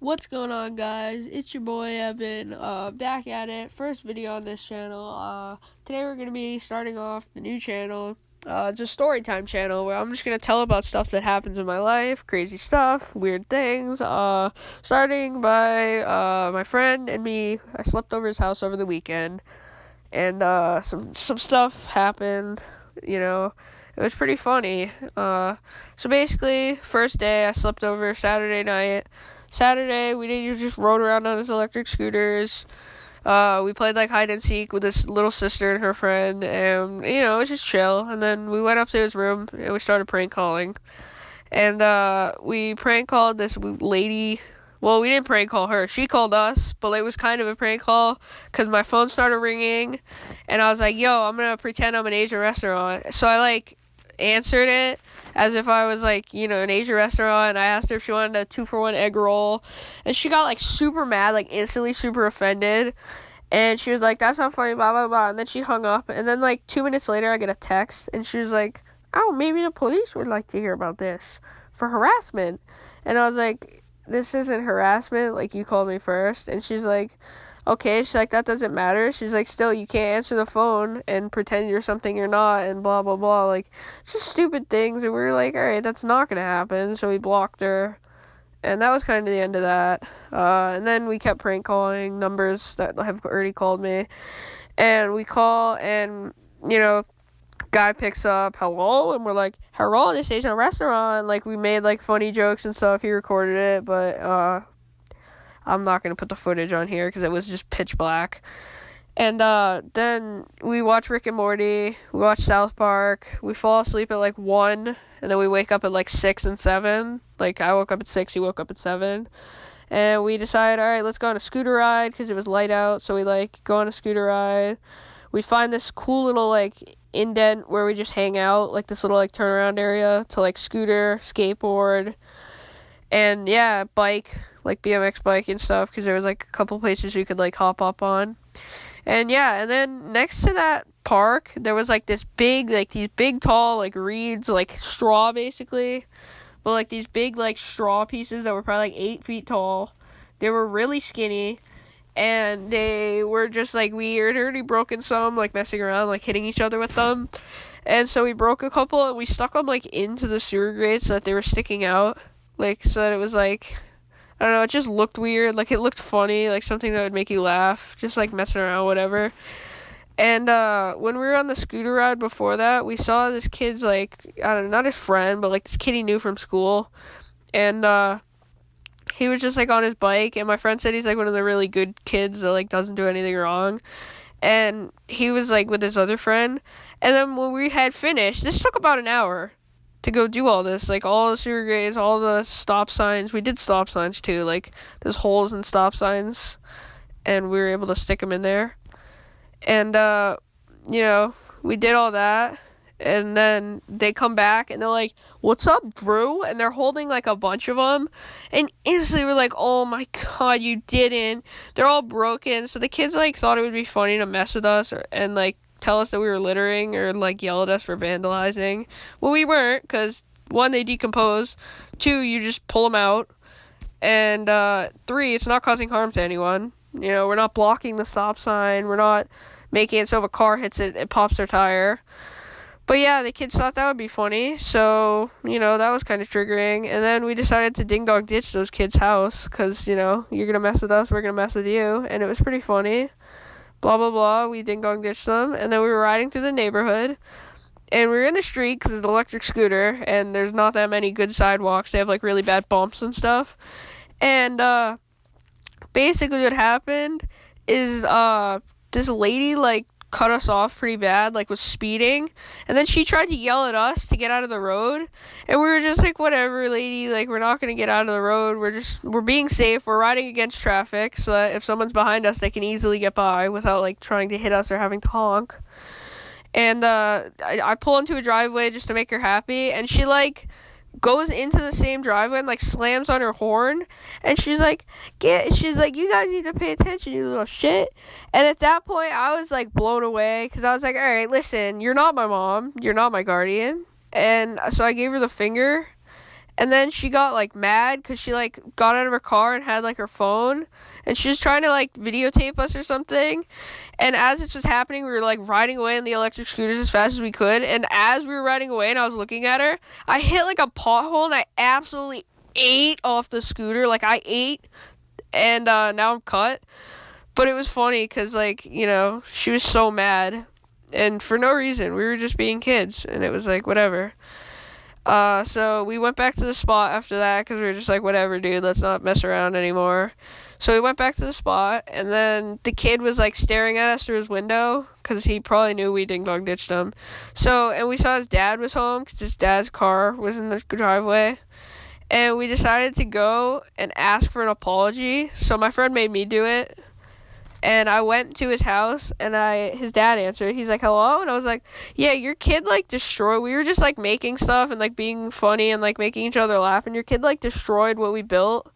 What's going on, guys? It's your boy Evan, back at it. First video on this channel. Today we're gonna be starting off the new channel. It's a story time channel where I'm just gonna tell about stuff that happens in my life, crazy stuff, weird things. Starting by my friend and me. I slept over his house over the weekend, and some stuff happened. It was pretty funny. So basically, first day I slept over Saturday night. Saturday, just rode around on his electric scooters. We played like hide and seek with his little sister and her friend, and it was just chill. And then we went up to his room and we started prank calling. And we prank called this lady. Well, we didn't prank call her. She called us, but it was kind of a prank call because my phone started ringing, and I was like, "Yo, I'm gonna pretend I'm an Asian restaurant." So I answered it as if I was an Asian restaurant, and I asked her if she wanted a 2-for-1 egg roll, and she got super mad, instantly super offended, and she was like, "That's not funny, blah blah blah," and then she hung up. And then 2 minutes later I get a text, and she was like, "Oh, maybe the police would like to hear about this for harassment." And I was like, "This isn't harassment, you called me first." And she's like, "Okay." She's like, "That doesn't matter." She's like, "Still, you can't answer the phone and pretend you're something you're not," and blah, blah, blah. Just stupid things. And we were like, all right, that's not going to happen. So we blocked her. And that was kind of the end of that. And then we kept prank calling numbers that have already called me. And we call, and, guy picks up, "Hello?" And we're like, "Hello, this Asian restaurant." We made, funny jokes and stuff. He recorded it, but, I'm not going to put the footage on here because it was just pitch black. And then we watch Rick and Morty. We watch South Park. We fall asleep at 1, and then we wake up at 6 and 7. I woke up at 6, he woke up at 7. And we decided, all right, let's go on a scooter ride because it was light out. So we go on a scooter ride. We find this cool little indent where we just hang out, this little turnaround area to scooter, skateboard, and yeah, bike, BMX bike and stuff, because there was a couple places you could hop up on. And yeah, and then next to that park there was this big these big tall reeds, straw basically, but these big straw pieces that were probably 8 feet tall. They were really skinny, and they were just we had already broken some messing around, hitting each other with them. And so we broke a couple, and we stuck them into the sewer grate so that they were sticking out, so that it was I don't know, it just looked weird, it looked funny, something that would make you laugh, just messing around, whatever. And when we were on the scooter ride before that, we saw this kid's I don't know, not his friend, but this kid he knew from school. And he was just on his bike, and my friend said he's one of the really good kids that doesn't do anything wrong. And he was with his other friend. And then when we had finished, this took about an hour to go do all this, all the sewer grates, all the stop signs. We did stop signs too, there's holes in stop signs, and we were able to stick them in there. And we did all that, and then they come back and they're like, "What's up, Drew?" And they're holding a bunch of them, and instantly we're like, "Oh my god, you didn't." They're all broken. So the kids thought it would be funny to mess with us, and tell us that we were littering, or yell at us for vandalizing. Well, we weren't, because 1, they decompose, 2, you just pull them out, and 3, it's not causing harm to anyone. We're not blocking the stop sign, we're not making it so if a car hits it, it pops their tire. But yeah, the kids thought that would be funny, so that was kind of triggering. And then we decided to ding dong ditch those kids' house, because you're gonna mess with us, we're gonna mess with you. And it was pretty funny. Blah, blah, blah. We ding-dong ditched them. And then we were riding through the neighborhood. And we were in the street because it's an electric scooter. And there's not that many good sidewalks. They have, really bad bumps and stuff. And, basically what happened is, this lady, cut us off pretty bad, was speeding. And then she tried to yell at us to get out of the road. And we were just whatever, lady, we're not going to get out of the road. We're being safe. We're riding against traffic so that if someone's behind us, they can easily get by without, trying to hit us or having to honk. And, I pull into a driveway just to make her happy. And she, goes into the same driveway and slams on her horn, and she's like, "You guys need to pay attention, you little shit." And at that point I was blown away, because I was all right, listen, you're not my mom, you're not my guardian. And so I gave her the finger, And then she got, like, mad because she, like, got out of her car and had, like, her phone. And she was trying to, like, videotape us or something. And as this was happening, we were, like, riding away in the electric scooters as fast as we could. And as we were riding away and I was looking at her, I hit, like, a pothole and I absolutely ate off the scooter. Like, I ate and now I'm cut. But it was funny because, like, you know, she was so mad. And for no reason. We were just being kids. And it was, like, whatever. So we went back to the spot after that because we were just like, whatever, dude, let's not mess around anymore. So we went back to the spot, and then the kid was, like, staring at us through his window because he probably knew we ding-dong ditched him. So, and we saw his dad was home because his dad's car was in the driveway. And we decided to go and ask for an apology. So my friend made me do it. And I went to his house, and his dad answered. He's like, hello? And I was like, yeah, your kid, like, destroyed. We were just, like, making stuff and, like, being funny and, like, making each other laugh. And your kid, like, destroyed what we built.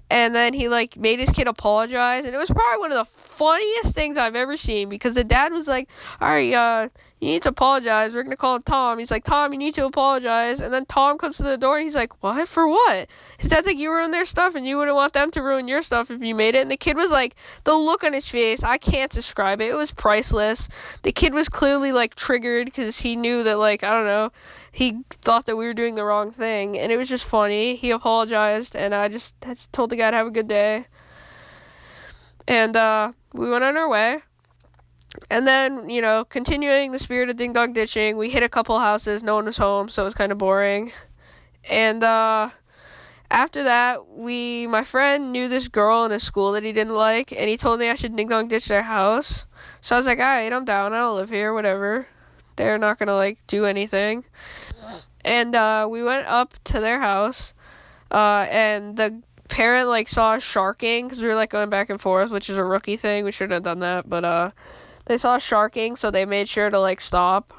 And then he, like, made his kid apologize. And it was probably one of the funniest things I've ever seen. Because the dad was like, all right, you need to apologize. We're going to call him Tom. He's like, Tom, you need to apologize. And then Tom comes to the door and he's like, what? For what? His dad's like, you ruined their stuff and you wouldn't want them to ruin your stuff if you made it. And the kid was like, the look on his face, I can't describe it. It was priceless. The kid was clearly, like, triggered because he knew that, like, I don't know, he thought that we were doing the wrong thing. And it was just funny. He apologized and I just told the guy to have a good day. And we went on our way. And then, you know, continuing the spirit of ding-dong ditching, we hit a couple houses. No one was home, so it was kind of boring. And after that, my friend knew this girl in his school that he didn't like, and he told me I should ding-dong ditch their house. So I was like, alright, I'm down. I don't live here, whatever. They're not gonna, like, do anything. And we went up to their house, and the parent, like, saw us sharking, because we were, like, going back and forth, which is a rookie thing. We shouldn't have done that, but they saw us sharking, so they made sure to, like, stop.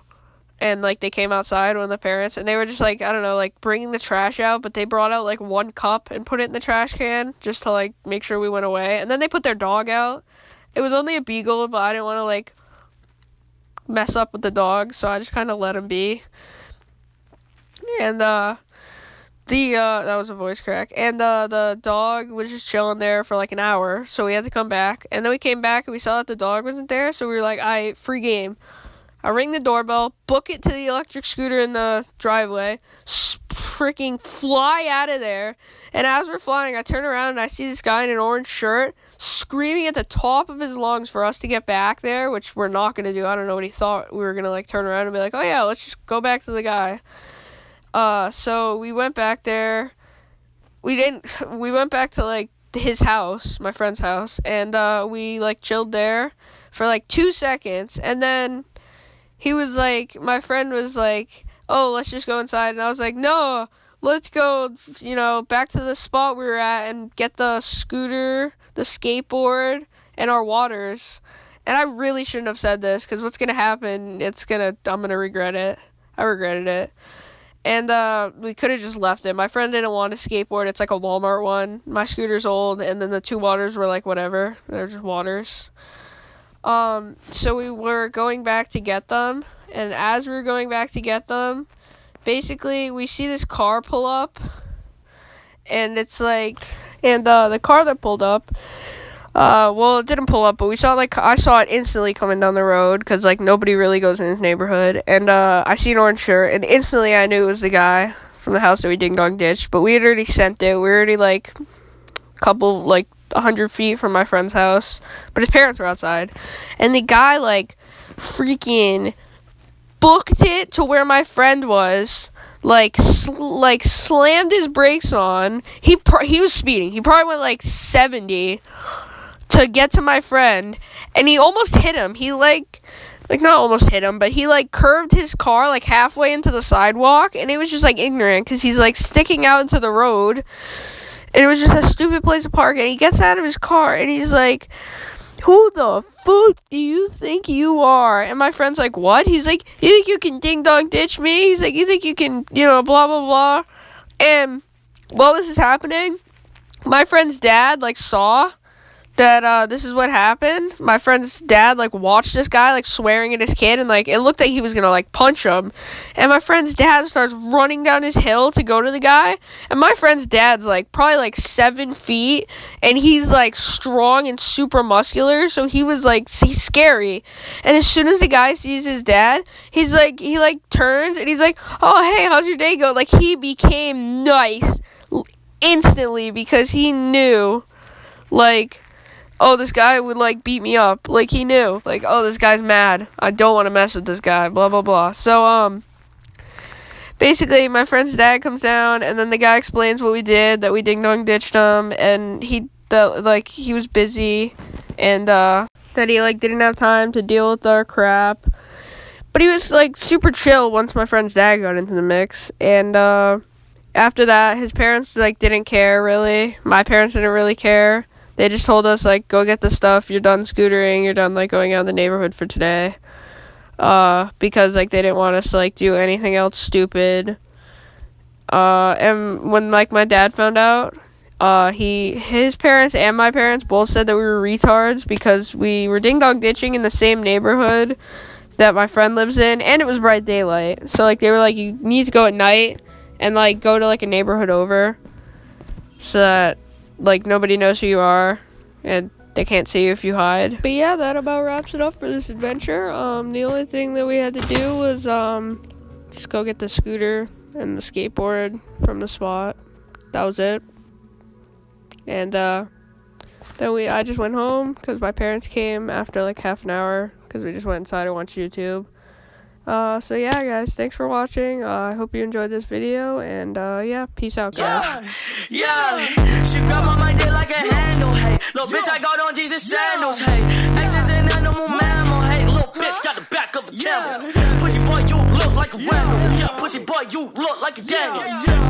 And, like, they came outside, one of the parents, and they were just, like, I don't know, like, bringing the trash out, but they brought out, like, one cup and put it in the trash can just to, like, make sure we went away. And then they put their dog out. It was only a beagle, but I didn't want to, like, mess up with the dog, so I just kind of let him be. And, that was a voice crack. And, the dog was just chilling there for, like, an hour, so we had to come back. And then we came back, and we saw that the dog wasn't there, so we were like, alright, free game. I ring the doorbell, book it to the electric scooter in the driveway, freaking fly out of there, and as we're flying, I turn around and I see this guy in an orange shirt screaming at the top of his lungs for us to get back there, which we're not going to do. I don't know what he thought. We were going to, like, turn around and be like, oh yeah, let's just go back to the guy. So we went back there. We went back to, like, his house, my friend's house, and we, like, chilled there for, like, 2 seconds, and then he was like, my friend was like, oh, let's just go inside. And I was like, no, let's go, you know, back to the spot we were at and get the scooter, the skateboard, and our waters. And I really shouldn't have said this, because what's going to happen, I'm going to regret it. I regretted it. And we could have just left it. My friend didn't want a skateboard. It's like a Walmart one. My scooter's old, and then the 2 waters were like, whatever. They're just waters. So we were going back to get them, and as we were going back to get them, basically, we see this car pull up, and it's like, and, the car that pulled up, well, it didn't pull up, but I saw it instantly coming down the road, because, like, nobody really goes in his neighborhood, and, I see an orange shirt, and instantly I knew it was the guy from the house that we ding-dong ditched, but we had already sent it. We were already, like, couple, like, 100 feet from my friend's house, but his parents were outside, and the guy, like, freaking booked it to where my friend was, like, slammed his brakes on. He was speeding. He probably went, like, 70 to get to my friend, and he almost hit him. He, like, not almost hit him, but he, like, curved his car, like, halfway into the sidewalk, and it was just, like, ignorant, because he's, like, sticking out into the road. And it was just a stupid place to park. And he gets out of his car and he's like, who the fuck do you think you are? And my friend's like, what? He's like, you think you can ding-dong ditch me? He's like, you think you can, you know, blah, blah, blah. And while this is happening, my friend's dad, like, saw that this is what happened. My friend's dad like watched this guy like swearing at his kid, and like it looked like he was gonna like punch him. And my friend's dad starts running down his hill to go to the guy. And my friend's dad's like probably like 7 feet, and he's like strong and super muscular, so he's scary. And as soon as the guy sees his dad, he turns and he's like, "Oh, hey, how's your day go?" Like he became nice instantly because he knew like, oh, this guy would, like, beat me up. Like, he knew. Like, oh, this guy's mad. I don't want to mess with this guy. Blah, blah, blah. So, basically, my friend's dad comes down, and then the guy explains what we did, that we ding-dong ditched him, and he was busy, and, that he, like, didn't have time to deal with our crap. But he was, like, super chill once my friend's dad got into the mix, and, after that, his parents, like, didn't care, really. My parents didn't really care. They just told us, like, go get the stuff, you're done scootering, you're done, like, going out in the neighborhood for today. Because, like, they didn't want us to, like, do anything else stupid. And when, like, my dad found out, his parents and my parents both said that we were retards because we were ding-dong ditching in the same neighborhood that my friend lives in, and it was bright daylight. So, like, they were like, you need to go at night and, like, go to, like, a neighborhood over so that, like, nobody knows who you are, and they can't see you if you hide. But yeah, that about wraps it up for this adventure. The only thing that we had to do was, just go get the scooter and the skateboard from the spot. That was it. And, then I just went home, because my parents came after, like, half an hour, because we just went inside and watched YouTube. So yeah, guys, thanks for watching. I hope you enjoyed this video, and yeah, peace out, guys. Yeah, she grab on my dick like a handle, hey. Little bitch, I got on Jesus sandals, hey. Exes and animal mammal, hey. Little bitch got the back of a camel. Pussy boy, you look like a Randall. Yeah, pussy boy, you look like a Daniel.